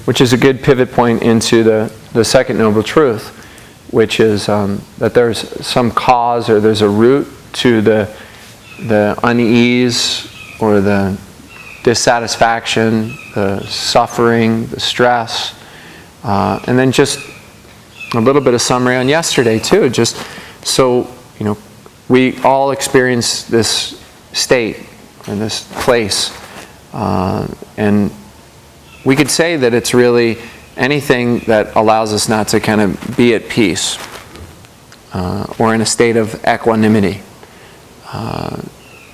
Which is a good pivot point into the second noble truth, which is that there's some cause or there's a root to the unease or the dissatisfaction, the suffering, the stress, and then just a little bit of summary on yesterday too. Just so we all experience this state or this place, and we could say that it's really anything that allows us not to kind of be at peace or in a state of equanimity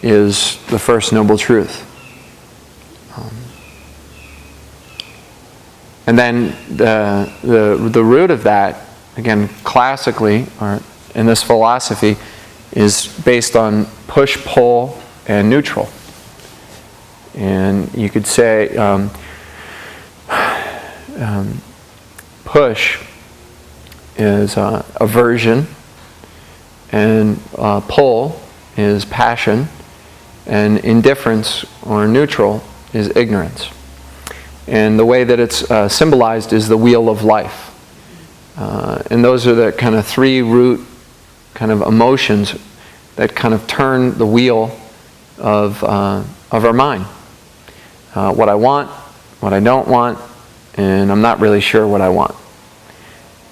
is the first noble truth. And then the root of that, again, classically, or in this philosophy, is based on push, pull, and neutral. And you could say push is aversion, and pull is passion, and indifference or neutral is ignorance. And the way that it's symbolized is the wheel of life. And those are the kind of three root kind of emotions that kind of turn the wheel of our mind. What I want, what I don't want, and I'm not really sure what I want.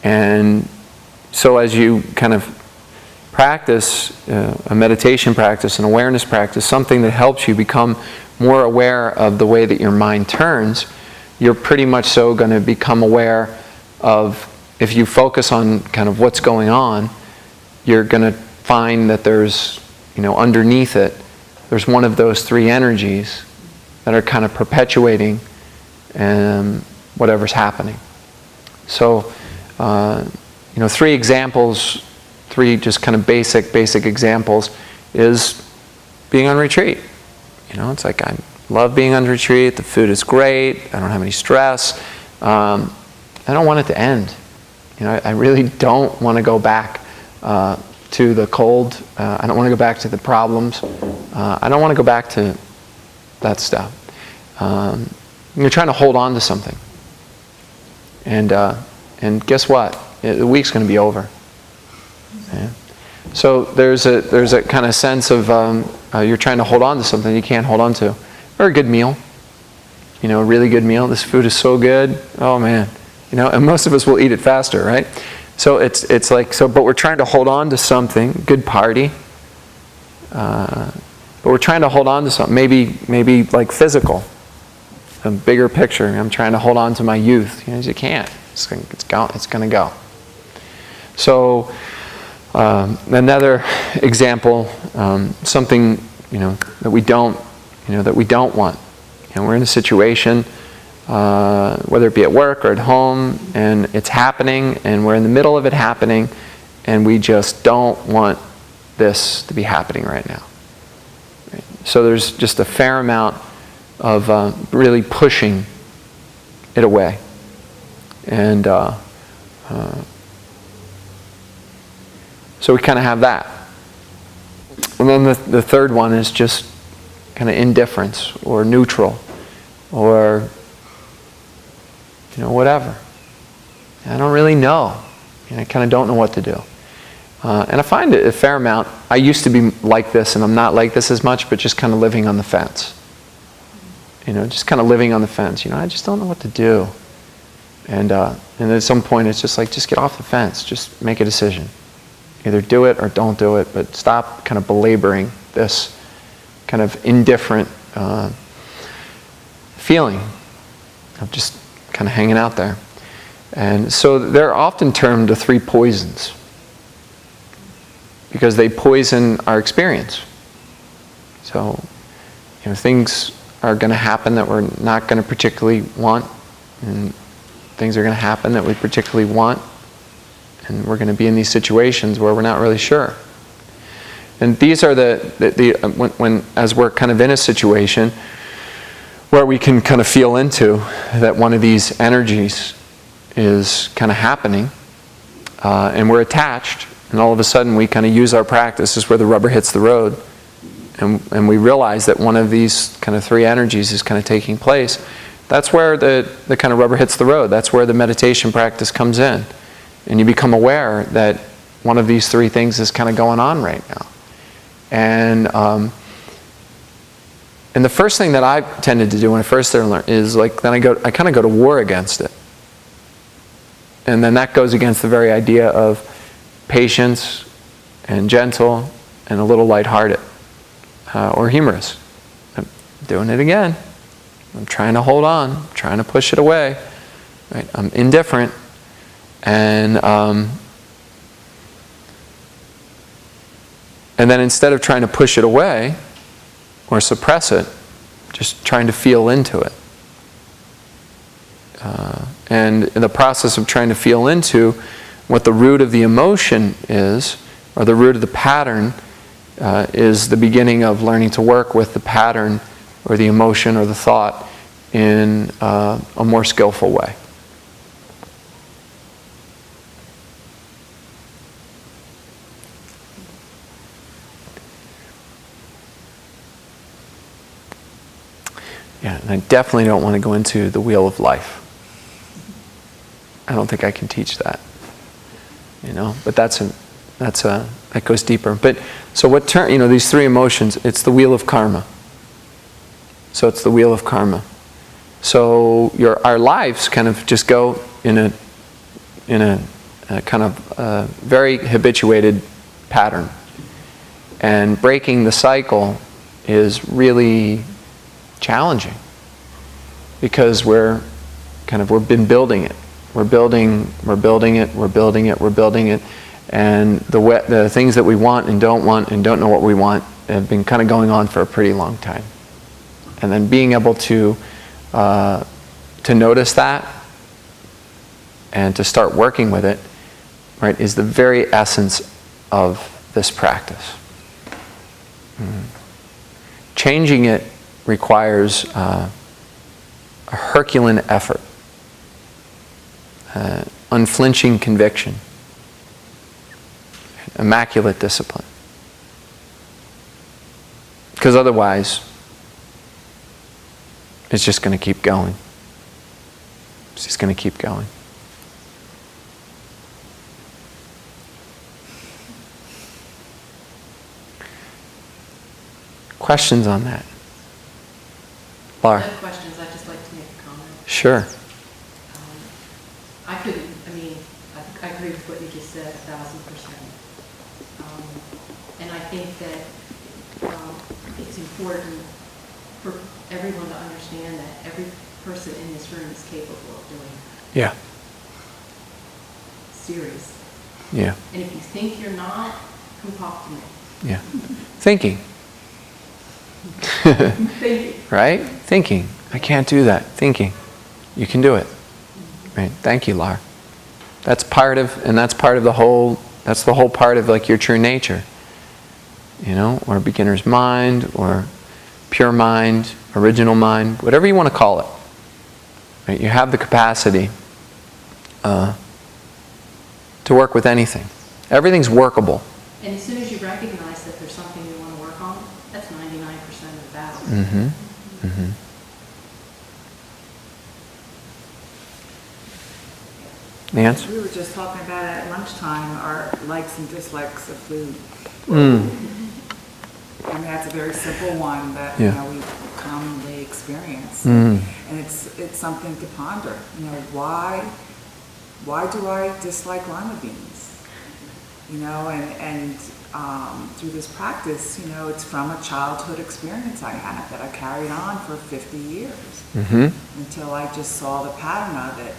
And so as you kind of practice a meditation practice, an awareness practice, something that helps you become more aware of the way that your mind turns, you're pretty much so going to become aware of, if you focus on kind of what's going on, you're going to find that there's, underneath it, there's one of those three energies that are kind of perpetuating whatever's happening. So, three examples, three just kind of basic examples is being on retreat. It's like I love being on retreat, the food is great, I don't have any stress. I don't want it to end. I really don't want to go back to the cold. I don't want to go back to the problems. I don't want to go back to that stuff. You're trying to hold on to something. And guess what? The week's going to be over. Yeah. So there's a kind of sense of you're trying to hold on to something you can't hold on to. Or a good meal. A really good meal. This food is so good. Oh man. And most of us will eat it faster, right? So it's like, but we're trying to hold on to something, good party. But we're trying to hold on to something, maybe like physical. A bigger picture. I'm trying to hold on to my youth. You can't. It's going to go. So another example, something that we don't want. We're in a situation, whether it be at work or at home, and it's happening, and we're in the middle of it happening, and we just don't want this to be happening right now. Right? So there's just a fair amount of really pushing it away. And so we kind of have that. And then the third one is just kind of indifference or neutral or whatever. I don't really know. I kind of don't know what to do. And I find it a fair amount. I used to be like this, and I'm not like this as much, but just kind of living on the fence. Just kind of living on the fence. I just don't know what to do. And at some point, it's just like, just get off the fence. Just make a decision. Either do it or don't do it, but stop kind of belaboring this kind of indifferent feeling of just kind of hanging out there. And so they're often termed the three poisons because they poison our experience. So, things are going to happen that we're not going to particularly want, and things are going to happen that we particularly want, and we're going to be in these situations where we're not really sure. And these are when as we're kind of in a situation where we can kind of feel into that one of these energies is kind of happening, and we're attached, and all of a sudden we kind of use our practice. This is where the rubber hits the road, and we realize that one of these kind of three energies is kind of taking place. That's where the kind of rubber hits the road. That's where the meditation practice comes in. And you become aware that one of these three things is kind of going on right now. And the first thing that I tended to do when I first started learning is like, then I kind of go to war against it. And then that goes against the very idea of patience and gentle and a little lighthearted or humorous. I'm doing it again. I'm trying to hold on, I'm trying to push it away. Right? I'm indifferent. And then instead of trying to push it away or suppress it, just trying to feel into it. And in the process of trying to feel into what the root of the emotion is, or the root of the pattern, is the beginning of learning to work with the pattern or the emotion or the thought in a more skillful way. Yeah, and I definitely don't want to go into the wheel of life. I don't think I can teach that, But that goes deeper. But so these three emotions, it's the wheel of karma. So it's the wheel of karma. So our lives kind of just go in a kind of very habituated pattern, and breaking the cycle is really challenging because we've been building it. We're building it, and the things that we want and don't know what we want have been kind of going on for a pretty long time. And then being able to notice that and to start working with it, right, is the very essence of this practice. Changing it requires a Herculean effort, unflinching conviction, immaculate discipline. Because otherwise, it's just going to keep going. It's just going to keep going. Questions on that? Laura? I have questions. I'd just like to make a comment. Sure. I agree with what you just said 1,000%. And I think that it's important for everyone to understand that every person in this room is capable of doing that. Yeah. Serious. Yeah. And if you think you're not, come talk to me. Yeah. Thinking. Thinking. Right? Thinking. I can't do that. Thinking. You can do it. Right? Thank you, Lar. That's part of the whole part of like your true nature. Or beginner's mind, or pure mind, original mind, whatever you want to call it. Right? You have the capacity to work with anything. Everything's workable. And as soon as you recognize that there's something you want to work on, that's 99% of the battle. Mm-hmm. Mm-hmm. Nance? We were just talking about at lunchtime our likes and dislikes of food. I mean, that's a very simple one that we commonly experience, and it's something to ponder. Why do I dislike lima beans? And through this practice, it's from a childhood experience I had that I carried on for 50 years until I just saw the pattern of it.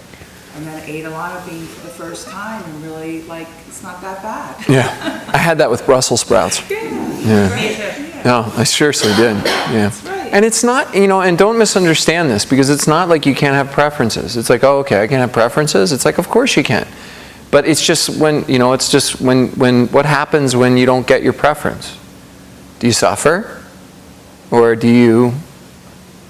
And then ate a lima bean for the first time and really, it's not that bad. Yeah. I had that with Brussels sprouts. Yeah. No, I seriously did. Yeah. Right. And it's not, and don't misunderstand this, because it's not like you can't have preferences. It's like, oh, okay, I can have preferences. It's like, of course you can. But it's just when what happens when you don't get your preference? Do you suffer? Or do you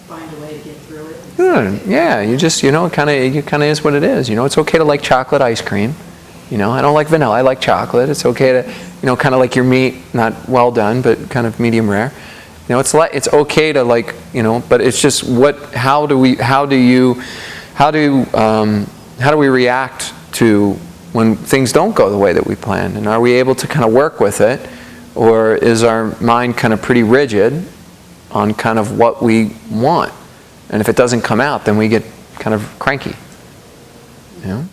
Find a way to get through it. Yeah, you just, it kind of is what it is. It's okay to like chocolate ice cream. I don't like vanilla, I like chocolate. It's okay to, kind of like your meat, not well done, but kind of medium rare. You know, it's okay to, like, you know, but it's just how do we react to when things don't go the way that we planned? And are we able to kind of work with it? Or is our mind kind of pretty rigid on kind of what we want? And if it doesn't come out, then we get kind of cranky. You know?